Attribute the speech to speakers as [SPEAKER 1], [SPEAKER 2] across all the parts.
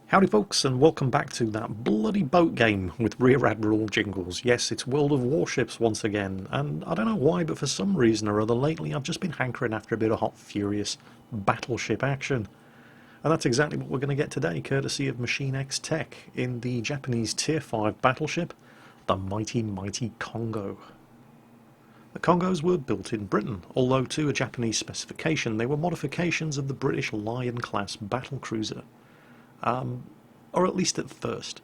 [SPEAKER 1] Howdy folks, and welcome back to that bloody boat game with Rear Admiral Jingles. Yes, it's World of Warships once again, and I don't know why, but for some reason or other lately I've just been hankering after a bit of hot, furious battleship action. And that's exactly what we're going to get today, courtesy of Machine X Tech, in the Japanese Tier 5 battleship, the mighty Congo. The Congos were built in Britain, although to a Japanese specification they were modifications of the British Lion-class battlecruiser. Or at least at first.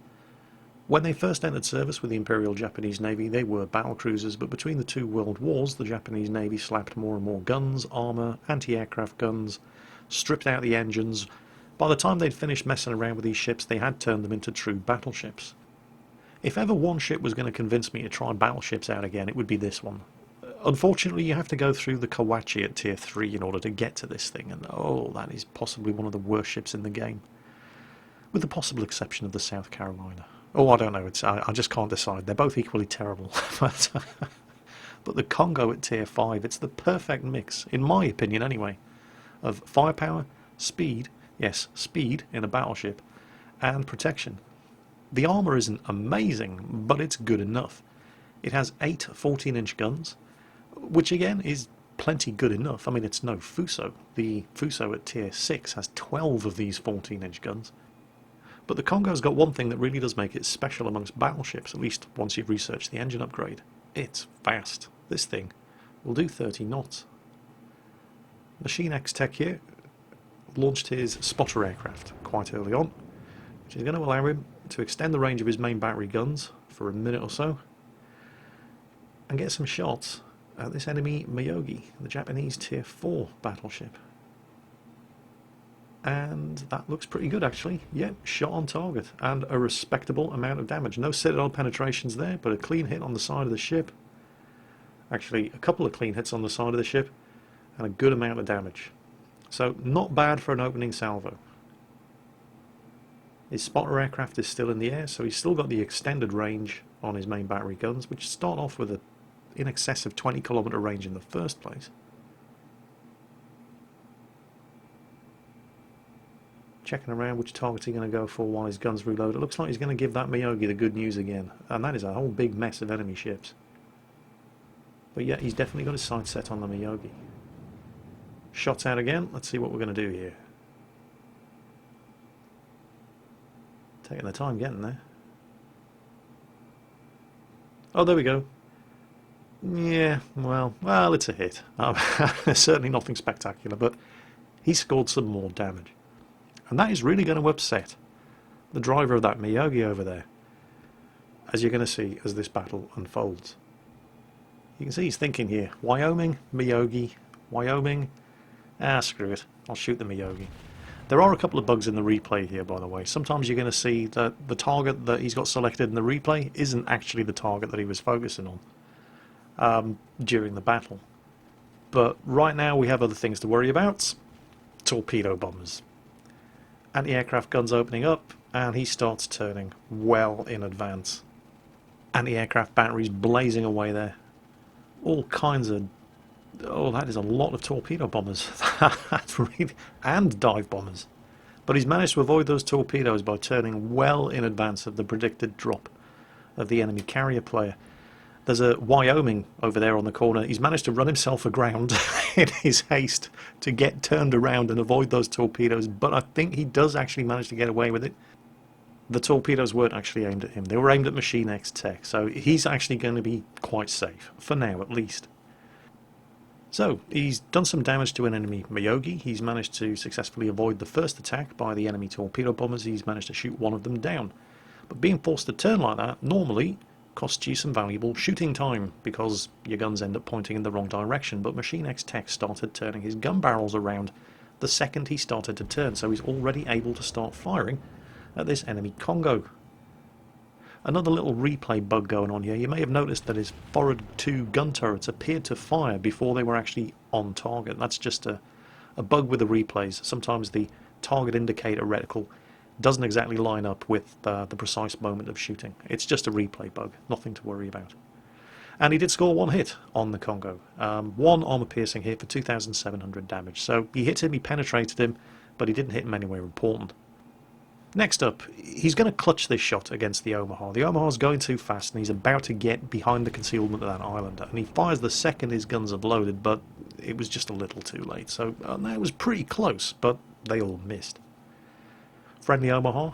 [SPEAKER 1] When they first entered service with the Imperial Japanese Navy, they were battlecruisers, but between the two world wars, the Japanese Navy slapped more and more guns, armour, anti-aircraft guns, stripped out the engines. By the time they'd finished messing around with these ships, they had turned them into true battleships. If ever one ship was going to convince me to try battleships out again, it would be this one. Unfortunately, you have to go through the Kawachi at Tier 3 in order to get to this thing, and oh, that is possibly one of the worst ships in the game. With the possible exception of the South Carolina. Oh, I don't know, I just can't decide. They're both equally terrible. But the Congo at Tier 5, it's the perfect mix, in my opinion anyway, of firepower, speed, yes, speed in a battleship, and protection. The armour isn't amazing, but it's good enough. It has 8 14-inch guns, which again is plenty good enough. I mean, it's no Fuso. The Fuso at Tier 6 has 12 of these 14-inch guns. But the Congo's got one thing that really does make it special amongst battleships, at least once you've researched the engine upgrade. It's fast. This thing will do 30 knots. Machine X Tech here launched his spotter aircraft quite early on, which is going to allow him to extend the range of his main battery guns for a minute or so and get some shots at this enemy Miyogi, the Japanese Tier 4 battleship. And that looks pretty good actually. Yep, shot on target and a respectable amount of damage. No citadel penetrations there, but a clean hit on the side of the ship. Actually, a couple of clean hits on the side of the ship and a good amount of damage. So not bad for an opening salvo. His spotter aircraft is still in the air, so he's still got the extended range on his main battery guns, which start off with in excess of 20-kilometer range in the first place. Checking around which target he's going to go for while his guns reload. It looks like he's going to give that Miyogi the good news again, and that is a whole big mess of enemy ships. But yeah, he's definitely got his sights set on the Miyogi. Shots out again. Let's see what we're going to do here. Taking the time getting there. Oh, there we go. Yeah, well, it's a hit. Certainly nothing spectacular, but he scored some more damage. And that is really going to upset the driver of that Miyogi over there, as you're going to see as this battle unfolds. You can see he's thinking here, Wyoming, Miyogi, Wyoming, screw it, I'll shoot the Miyogi. There are a couple of bugs in the replay here, by the way. Sometimes you're going to see that the target that he's got selected in the replay isn't actually the target that he was focusing on during the battle. But right now we have other things to worry about. Torpedo bombers. Anti-aircraft guns opening up, and he starts turning well in advance. Anti-aircraft batteries blazing away there. All kinds of... oh, that is a lot of torpedo bombers. That's really... and dive bombers. But he's managed to avoid those torpedoes by turning well in advance of the predicted drop of the enemy carrier player. There's a Wyoming over there on the corner. He's managed to run himself aground in his haste to get turned around and avoid those torpedoes, but I think he does actually manage to get away with it. The torpedoes weren't actually aimed at him. They were aimed at Machine X Tech, so he's actually going to be quite safe, for now at least. So, he's done some damage to an enemy Miyogi. He's managed to successfully avoid the first attack by the enemy torpedo bombers. He's managed to shoot one of them down. But being forced to turn like that normally costs you some valuable shooting time because your guns end up pointing in the wrong direction. But Machine X Tech started turning his gun barrels around the second he started to turn, so he's already able to start firing at this enemy Congo. Another little replay bug going on here. You may have noticed that his forward 2 gun turrets appeared to fire before they were actually on target. That's just a bug with the replays. Sometimes the target indicator reticle doesn't exactly line up with the precise moment of shooting. It's just a replay bug, nothing to worry about. And he did score one hit on the Congo. One armor piercing hit for 2,700 damage. So he hit him, he penetrated him, but he didn't hit him anywhere important. Next up, he's going to clutch this shot against the Omaha. The Omaha's going too fast and he's about to get behind the concealment of that island. And he fires the second his guns have loaded, but it was just a little too late. So that was pretty close, but they all missed. Friendly Omaha.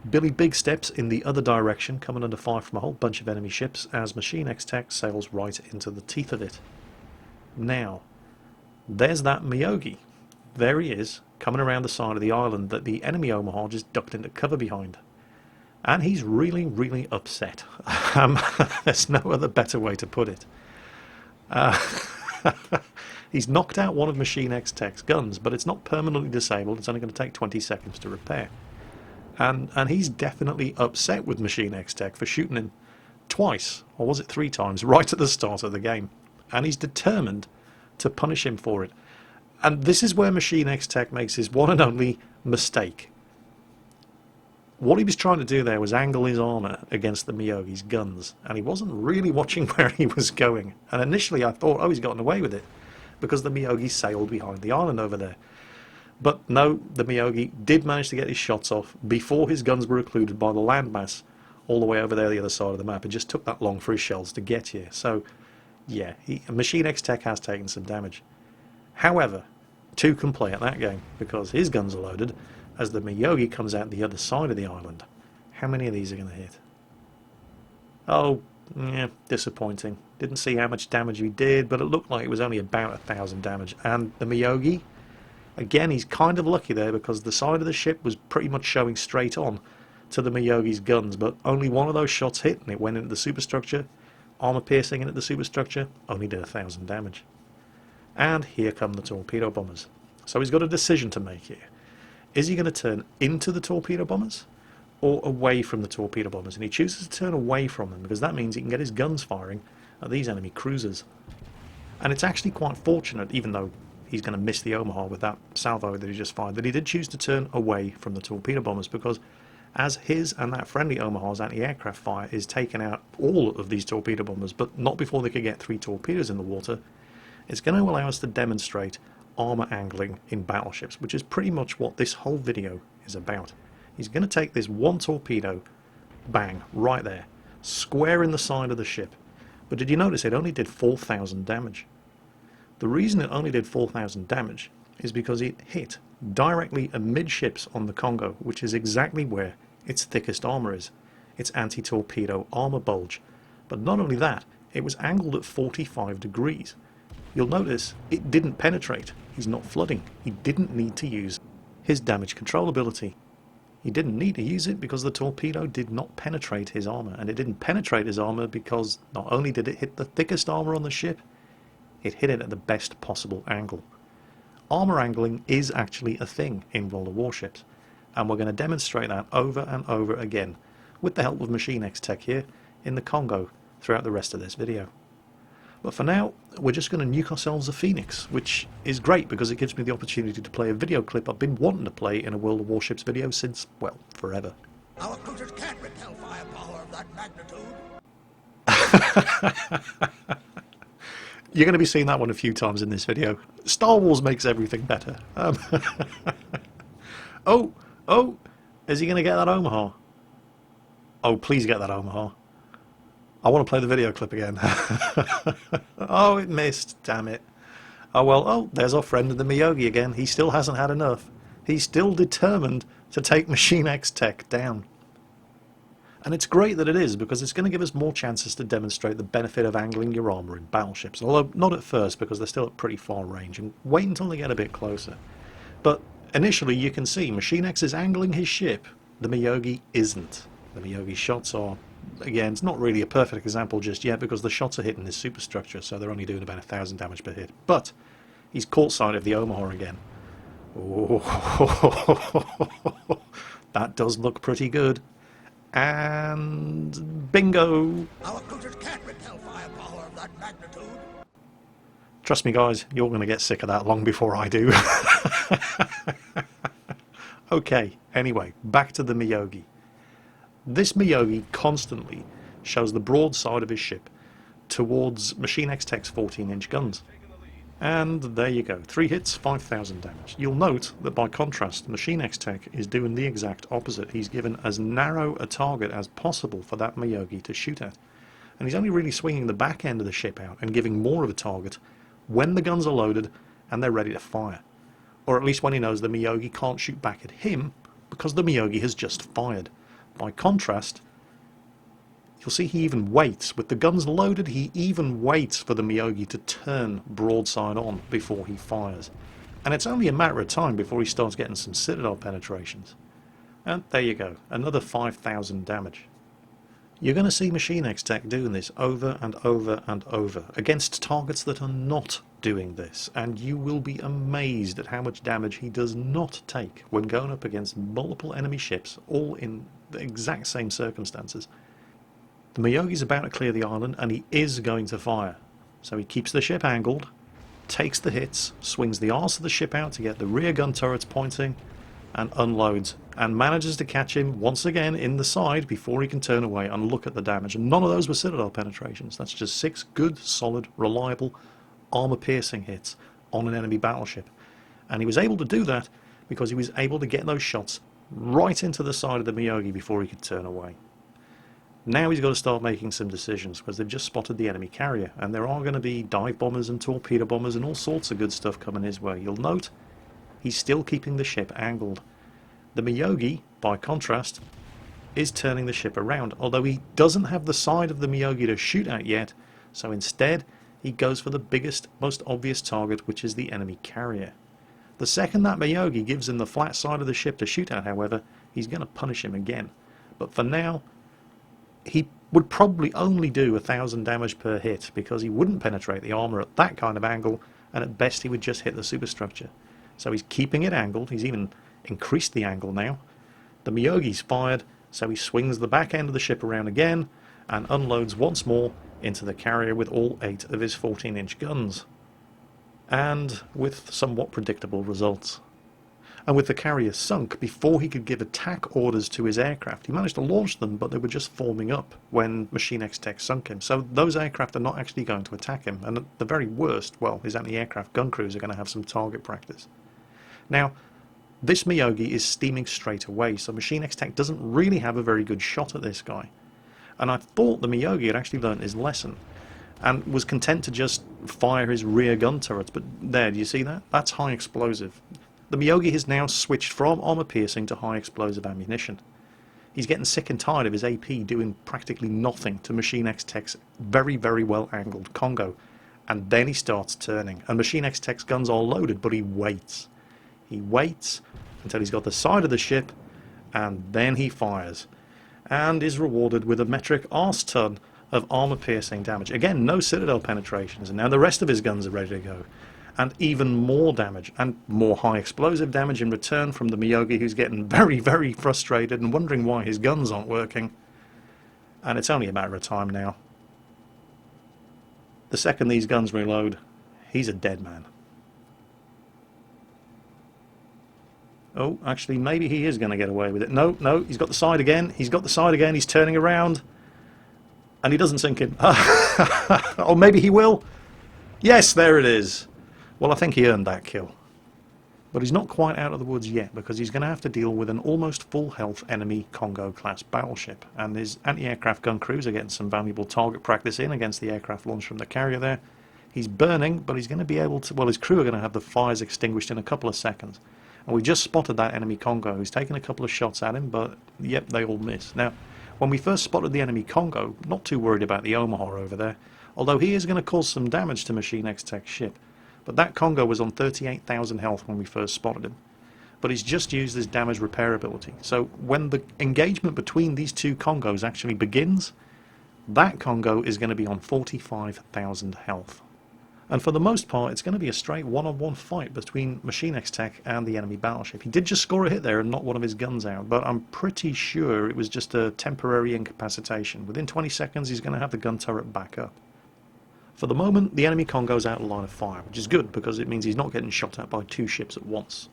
[SPEAKER 1] Billy big steps in the other direction, coming under fire from a whole bunch of enemy ships as Machine X Tech sails right into the teeth of it. Now, there's that Miyogi. There he is, coming around the side of the island that the enemy Omaha just ducked into cover behind. And he's really, really upset. There's no other better way to put it. He's knocked out one of Machine X Tech's guns, but it's not permanently disabled. It's only going to take 20 seconds to repair. And he's definitely upset with Machine X Tech for shooting him twice, or was it 3 times, right at the start of the game. And he's determined to punish him for it. And this is where Machine X Tech makes his one and only mistake. What he was trying to do there was angle his armour against the Miyogi's guns, and he wasn't really watching where he was going. And initially I thought, oh, he's gotten away with it, because the Miyogi sailed behind the island over there. But no, the Miyogi did manage to get his shots off before his guns were occluded by the landmass all the way over there the other side of the map. It just took that long for his shells to get here. So, yeah, Machine X Tech has taken some damage. However, 2 can play at that game because his guns are loaded as the Miyogi comes out the other side of the island. How many of these are going to hit? Oh, yeah, disappointing. Didn't see how much damage he did, but it looked like it was only about 1,000 damage. And the Miyogi, again, he's kind of lucky there because the side of the ship was pretty much showing straight on to the Miyogi's guns, but only one of those shots hit and it went into the superstructure. Armor piercing into the superstructure, only did 1,000 damage. And here come the torpedo bombers. So he's got a decision to make here. Is he going to turn into the torpedo bombers or away from the torpedo bombers? And he chooses to turn away from them because that means he can get his guns firing at these enemy cruisers. And it's actually quite fortunate, even though he's going to miss the Omaha with that salvo that he just fired, that he did choose to turn away from the torpedo bombers, because as his and that friendly Omaha's anti-aircraft fire is taking out all of these torpedo bombers, but not before they could get 3 torpedoes in the water, it's going to allow us to demonstrate armor angling in battleships, which is pretty much what this whole video is about. He's going to take this one torpedo, bang, right there, square in the side of the ship. But did you notice it only did 4,000 damage? The reason it only did 4,000 damage is because it hit directly amidships on the Congo, which is exactly where its thickest armour is, its anti-torpedo armour bulge. But not only that, it was angled at 45 degrees. You'll notice it didn't penetrate. He's not flooding. He didn't need to use his damage control ability. He didn't need to use it because the torpedo did not penetrate his armour, and it didn't penetrate his armour because not only did it hit the thickest armour on the ship, it hit it at the best possible angle. Armour angling is actually a thing in World of Warships, and we're going to demonstrate that over and over again with the help of Machine X Tech here in the Congo throughout the rest of this video. But for now, we're just going to nuke ourselves a Phoenix, which is great because it gives me the opportunity to play a video clip I've been wanting to play in a World of Warships video since, well, forever.
[SPEAKER 2] Our cruisers can't repel firepower of that magnitude.
[SPEAKER 1] You're going to be seeing that one a few times in this video. Star Wars makes everything better. Oh, is he going to get that Omaha? Oh, please get that Omaha. I want to play the video clip again. Oh, it missed, damn it. Oh well, oh, there's our friend in the Miyogi again. He still hasn't had enough. He's still determined to take Machine X Tech down. And it's great that it is, because it's going to give us more chances to demonstrate the benefit of angling your armour in battleships. Although not at first, because they're still at pretty far range, and wait until they get a bit closer. But initially you can see Machine X is angling his ship. The Miyogi isn't. The Miyogi shots are, again, it's not really a perfect example just yet because the shots are hitting this superstructure, so they're only doing about 1,000 damage per hit. But he's caught sight of the Omaha again. Oh, that does look pretty good. And bingo!
[SPEAKER 2] Our cruisers can't repel firepower of that magnitude.
[SPEAKER 1] Trust me guys, you're going to get sick of that long before I do. Okay, anyway, back to the Miyogi. This Miyogi constantly shows the broad side of his ship towards Machine X Tech's 14-inch guns. And there you go, 3 hits, 5,000 damage. You'll note that by contrast, Machine X Tech is doing the exact opposite. He's given as narrow a target as possible for that Miyogi to shoot at. And he's only really swinging the back end of the ship out and giving more of a target when the guns are loaded and they're ready to fire. Or at least when he knows the Miyogi can't shoot back at him because the Miyogi has just fired. By contrast, you'll see he even waits. With the guns loaded, he even waits for the Miyogi to turn broadside on before he fires. And it's only a matter of time before he starts getting some Citadel penetrations. And there you go, another 5,000 damage. You're going to see Machine X Tech doing this over and over and over against targets that are not doing this, and you will be amazed at how much damage he does not take when going up against multiple enemy ships, all in the exact same circumstances. The Miyogi's about to clear the island, and he is going to fire. So he keeps the ship angled, takes the hits, swings the arse of the ship out to get the rear gun turrets pointing, and unloads, and manages to catch him once again in the side before he can turn away and look at the damage. And none of those were Citadel penetrations. That's just 6 good, solid, reliable, armor-piercing hits on an enemy battleship. And he was able to do that because he was able to get those shots right into the side of the Miyogi before he could turn away. Now he's got to start making some decisions because they've just spotted the enemy carrier, and there are going to be dive bombers and torpedo bombers and all sorts of good stuff coming his way. You'll note he's still keeping the ship angled. The Miyogi, by contrast, is turning the ship around, although he doesn't have the side of the Miyogi to shoot at yet, so instead he goes for the biggest, most obvious target, which is the enemy carrier. The second that Miyogi gives him the flat side of the ship to shoot at, however, he's going to punish him again. But for now, he would probably only do 1,000 damage per hit because he wouldn't penetrate the armor at that kind of angle, and at best he would just hit the superstructure. So he's keeping it angled. He's even increased the angle now. The Miyogi's fired, so he swings the back end of the ship around again and unloads once more into the carrier with all 8 of his 14-inch guns, and with somewhat predictable results. And with the carrier sunk before he could give attack orders to his aircraft, he managed to launch them, but they were just forming up when Machine X Tech sunk him. So those aircraft are not actually going to attack him, and at the very worst, well, his anti-aircraft gun crews are going to have some target practice. Now, this Miyogi is steaming straight away, so Machine X Tech doesn't really have a very good shot at this guy. And I thought the Miyogi had actually learnt his lesson and was content to just fire his rear gun turrets. But there, do you see that? That's high explosive. The Miyogi has now switched from armor piercing to high explosive ammunition. He's getting sick and tired of his AP doing practically nothing to Machine X Tech's very, very well angled Congo. And then he starts turning. And Machine X Tech's guns are loaded, but he waits. He waits until he's got the side of the ship, and then he fires, and is rewarded with a metric arse-ton of armor-piercing damage. Again, no Citadel penetrations, and now the rest of his guns are ready to go. And even more damage, and more high-explosive damage in return from the Miyogi, who's getting very, very frustrated and wondering why his guns aren't working. And it's only a matter of time now. The second these guns reload, he's a dead man. Oh, actually, maybe he is going to get away with it. No, no, he's got the side again. He's got the side again. He's turning around. And he doesn't sink him. Or maybe he will. Yes, there it is. Well, I think he earned that kill. But he's not quite out of the woods yet, because he's going to have to deal with an almost full-health enemy Congo-class battleship. And his anti-aircraft gun crews are getting some valuable target practice in against the aircraft launched from the carrier there. He's burning, but he's going to be able to... Well, his crew are going to have the fires extinguished in a couple of seconds. And we just spotted that enemy Congo. He's taken a couple of shots at him, but yep, they all miss. Now, when we first spotted the enemy Congo, not too worried about the Omaha over there, although he is going to cause some damage to Machine X Tech's ship. But that Congo was on 38,000 health when we first spotted him. But he's just used his damage repair ability. So when the engagement between these two Congos actually begins, that Congo is going to be on 45,000 health. And for the most part, it's going to be a straight one-on-one fight between Machine X Tech and the enemy battleship. He did just score a hit there and knock one of his guns out, but I'm pretty sure it was just a temporary incapacitation. Within 20 seconds, he's going to have the gun turret back up. For the moment, the enemy Congo's out of line of fire, which is good because it means he's not getting shot at by 2 ships at once.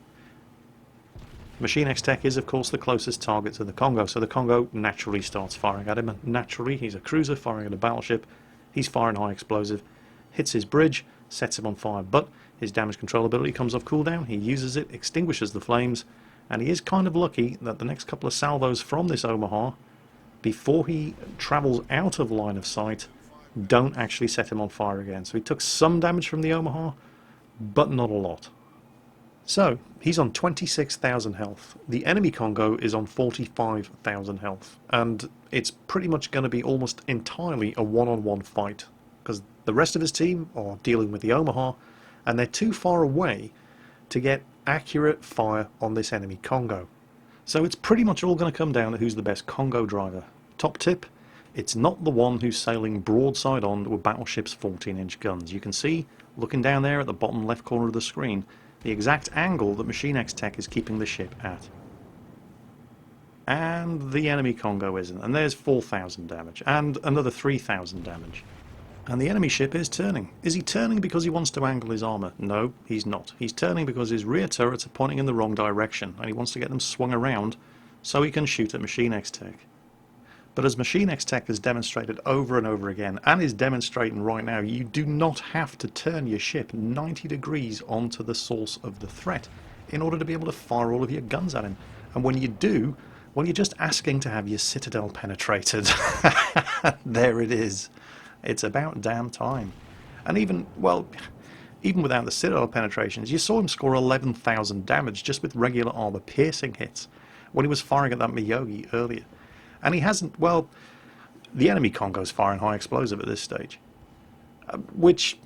[SPEAKER 1] Machine X Tech is, of course, the closest target to the Congo, so the Congo naturally starts firing at him. And naturally, he's a cruiser firing at a battleship. He's firing high explosive. Hits his bridge, sets him on fire, but his damage control ability comes off cooldown, he uses it, extinguishes the flames, and he is kind of lucky that the next couple of salvos from this Omaha, before he travels out of line of sight, don't actually set him on fire again. So he took some damage from the Omaha, but not a lot. So, he's on 26,000 health. The enemy Congo is on 45,000 health. And it's pretty much going to be almost entirely a one-on-one fight. Because the rest of his team are dealing with the Omaha, and they're too far away to get accurate fire on this enemy Congo. So it's pretty much all going to come down to who's the best Congo driver. Top tip, it's not the one who's sailing broadside on to a battleship's 14-inch guns. You can see, looking down there at the bottom left corner of the screen, the exact angle that Machine X Tech is keeping the ship at. And the enemy Congo isn't. And there's 4,000 damage. And another 3,000 damage. And the enemy ship is turning. Is he turning because he wants to angle his armour? No, he's not. He's turning because his rear turrets are pointing in the wrong direction, and he wants to get them swung around so he can shoot at Machine X Tech. But as Machine X Tech has demonstrated over and over again, and is demonstrating right now, you do not have to turn your ship 90 degrees onto the source of the threat in order to be able to fire all of your guns at him. And when you do, well, you're just asking to have your citadel penetrated. There it is. It's about damn time. And even without the citadel penetrations, you saw him score 11,000 damage just with regular armor piercing hits when he was firing at that Miyogi earlier. And he hasn't, well, the enemy Congo's firing high explosive at this stage. Which,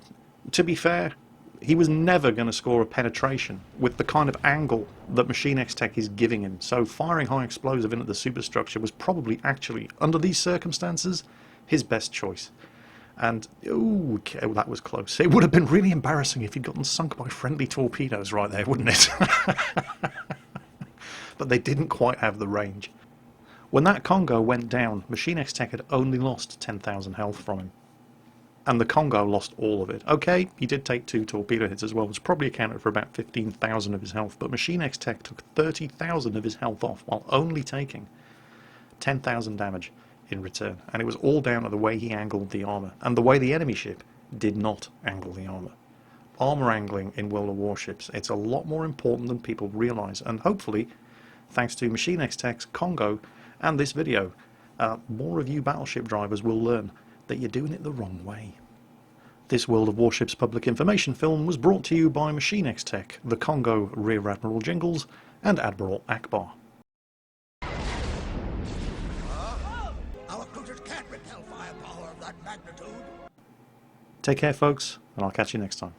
[SPEAKER 1] to be fair, he was never going to score a penetration with the kind of angle that Machine X Tech is giving him. So firing high explosive into the superstructure was probably actually, under these circumstances, his best choice. And, ooh, okay, well, that was close. It would have been really embarrassing if he'd gotten sunk by friendly torpedoes right there, wouldn't it? But they didn't quite have the range. When that Congo went down, Machine X Tech had only lost 10,000 health from him. And the Congo lost all of it. Okay, he did take 2 torpedo hits as well, which probably accounted for about 15,000 of his health, but Machine X Tech took 30,000 of his health off while only taking 10,000 damage in return. And it was all down to the way he angled the armour, and the way the enemy ship did not angle the armour. Armour angling in World of Warships, it's a lot more important than people realise, and hopefully, thanks to Machine X Tech's Congo and this video, more of you battleship drivers will learn that you're doing it the wrong way. This World of Warships public information film was brought to you by Machine X Tech, the Congo Rear Admiral Jingles, and Admiral Akbar.
[SPEAKER 2] Our cruisers can't repel firepower of that magnitude.
[SPEAKER 1] Take care, folks, and I'll catch you next time.